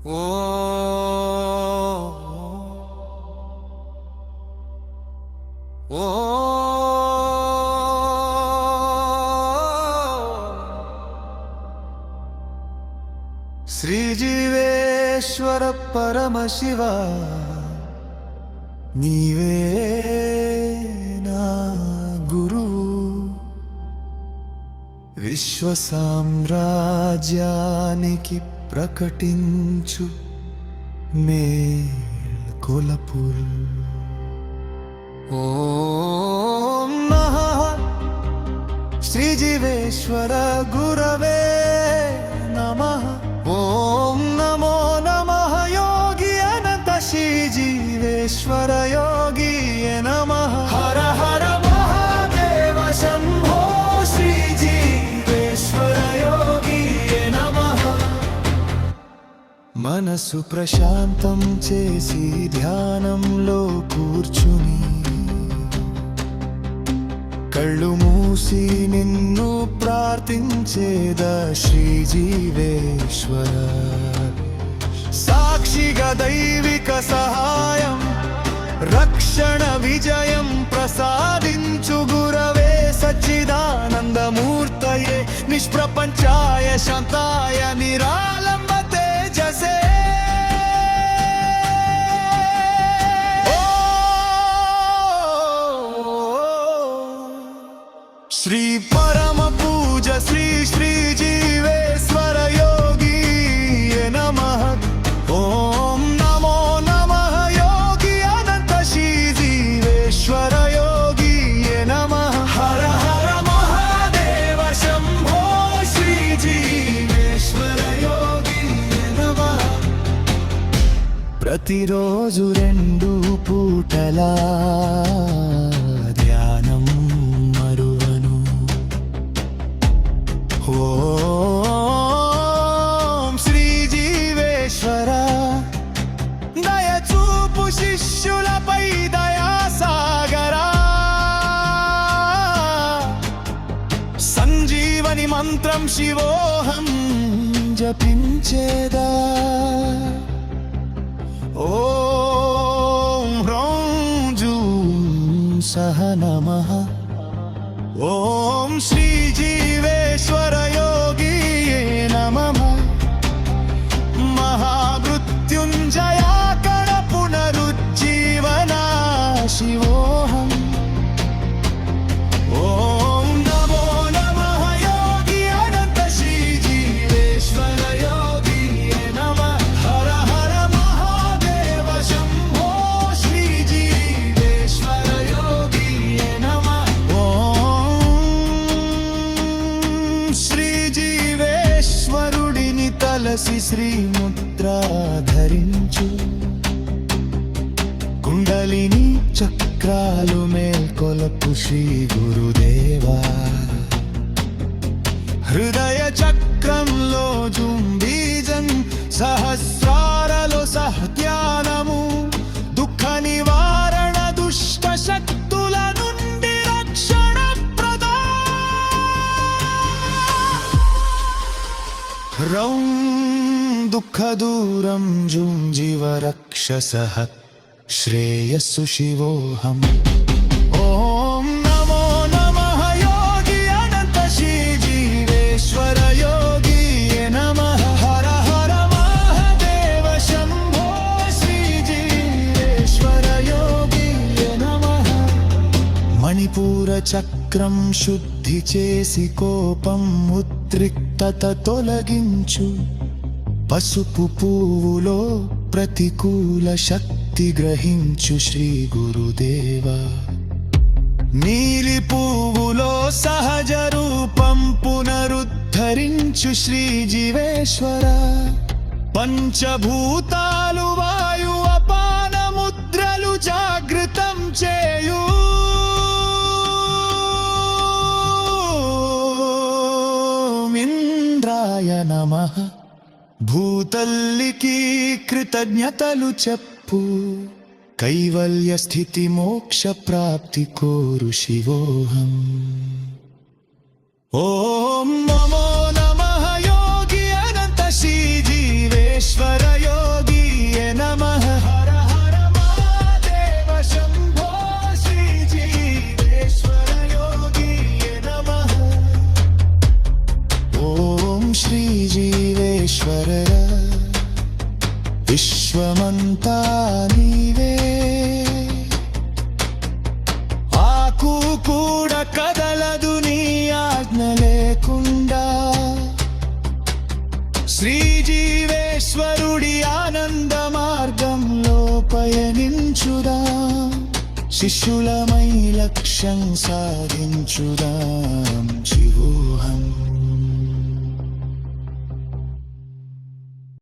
ఓ ఓ శ్రీ జీవేశ్వర పరమశివ నీవే నా గురువు విశ్వ సామ్రాజ్యానికి ప్రకటించు మేల్కొలపుల్ ఓం నమః శ్రీ జీవేశ్వర గురవే నమః ఓం నమో నమః యోగి అనంత శ్రీ జీవేశ్వర యోగి నమః హర హర మహాదేవ శంభో శ్రీ జీవేశ్వర యోగి నమః మనసు ప్రశాంతం చేసి ధ్యానంలో కూర్చుని కళ్ళు మూసి నిన్ను ప్రార్థించేదా శ్రీ జీవేశ్వర సాక్షిగా దైవిక సహాయం రక్షణ విజయం ప్రసాదించు గురవే సచ్చిదానందమూర్తయే నిష్ప్రపంచాయ శాంతాయ నిరాళంబ తేజసే శ్రీ పరమ పూజ శ్రీ శ్రీ జీవేశ్వర యోగి నమః ఓం నమో నమః యోగి అనంత శ్రీ జీవేశ్వర యోగి నమః హర హర మహాదేవ శంభో శ్రీ జీవేశ్వర యోగి నమః ప్రతిరోజు 2 పూటలా ఓం శ్రీ జీవేశ్వర దయచూపు శిష్యులపై దయాసాగరా సంజీవని మంత్రం శివోహం జపించేదా ఓం హ్రౌం జూం సహ నమః ఓం శ్రీ జీవేశ్వర యోగి నమః మహామృత్యుంజయా కణ పునరుజ్జీవనా శివోహం ఓం నమో నమః యోగి అనంత శ్రీ జీవేశ్వర యోగి నమః హర హర మహాదేవ శంభో శ్రీ జీవేశ్వర యోగి నమః శ్రీ జీవేశ్వరుడిని తలసి శ్రీముద్ర ధరించు కుండలిని చక్రాలు మేల్కొలపు శ్రీ గురుదేవా హృదయ చక్రంలో జుంబీజం సహస్రారలో సహధ్యానము దుఃఖ నివారణ దుష్ట శక్తుల నుండి రక్షణ రౌం దుఃఖ దూరం జుం జీవ రక్షసః శ్రేయస్సు శివోహం ఓం నమో నమః యోగి అనంత శ్రీ జీవేశ్వర యోగి నమః హర హర మహాదేవ శంభో శ్రీ జీవేశ్వర యోగి నమః మణిపూర చక్రం శుద్ధి చేసి కోపం ఉద్రిక్తత తొలగించు పసుపు పువ్వులో ప్రతికూల శక్తి గ్రహించు శ్రీ గురుదేవా నీలి పువ్వులో సహజ రూపం పునరుద్ధరించు శ్రీ జీవేశ్వర పంచభూతాలు వాయు అపాన ముద్రలు జాగృతం చేయు ఇంద్రాయ నమః భూతల్లికి కృతజ్ఞతలు చెప్పు కైవల్య స్థితి మోక్ష ప్రాప్తి కోరు శివోహం ఓం నమో నమః యోగి అనంత శ్రీ జీవేశ్వర యోగి అంతా నీవే ఆకు కూడా కదలదు నీ ఆజ్ఞ లేకుండా శ్రీజీవేశ్వరుడి ఆనంద మార్గంలో పయనించుదా శిష్యులమై లక్ష్యం సాధించుదాం